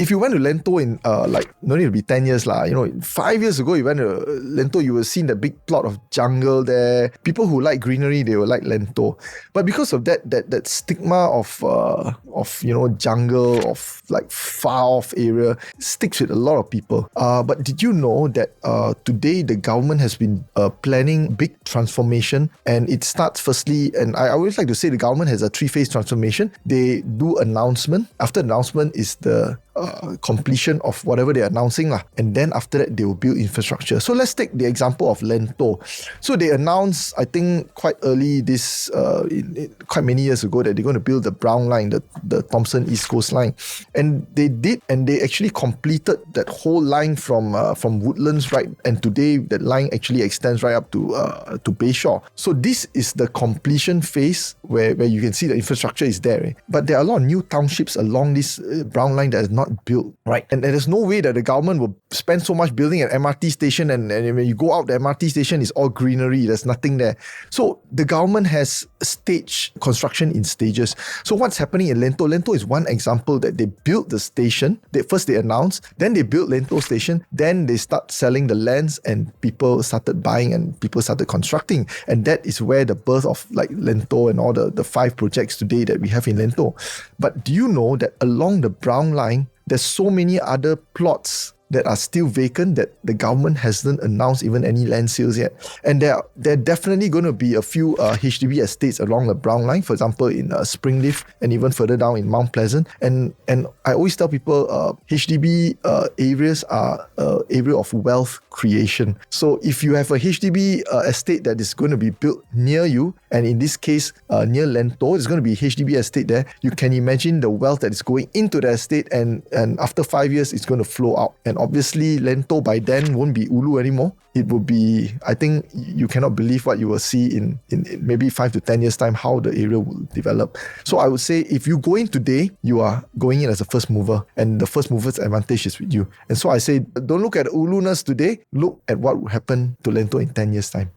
if you went to Lento in no need to be 10 years lah, 5 years ago you went to Lento, you will see the big plot of jungle there. People who like greenery, they will like Lento. But because of that stigma of jungle, of like far off area, sticks with a lot of people. But did you know that today the government has been planning big transformation, and it starts firstly, and I always like to say the government has a 3-phase transformation. They do announcement. After announcement is the completion of whatever they're announcing lah. And then after that, they will build infrastructure. So let's take the example of Lento. So they announced, I think quite early quite many years ago, that they're going to build the Brown Line, the Thomson East Coast Line. And they did, and they actually completed that whole line from Woodlands, right? And today that line actually extends right up to Bayshore. So this is the completion phase where you can see the infrastructure is there. But there are a lot of new townships along this Brown Line that is not built, right? And there's no way that the government will spend so much building an MRT station, and when you go out, the MRT station is all greenery. There's nothing there. So the government has staged construction in stages. So what's happening in Lento? Lento is one example that they built the station. First they announced, then they built Lento station, then they start selling the lands, and people started buying and people started constructing. And that is where the birth of like Lento and all the 5 projects today that we have in Lento. But do you know that along the Brown Line, there's so many other plots that are still vacant that the government hasn't announced even any land sales yet. And there are definitely going to be a few HDB estates along the Brown Line, for example, in Springleaf and even further down in Mount Pleasant. And I always tell people HDB areas are area of wealth creation. So if you have a HDB estate that is going to be built near you, and in this case near Lento, there's going to be a HDB estate there, you can imagine the wealth that is going into the estate, and after 5 years it's going to flow out. And obviously Lento by then won't be Ulu anymore. It will be, I think you cannot believe what you will see in maybe 5 to 10 years time, how the area will develop. So I would say if you go in today, you are going in as a first mover, and the first mover's advantage is with you. And so I say, don't look at Ulu-ness today, look at what will happen to Lento in 10 years time.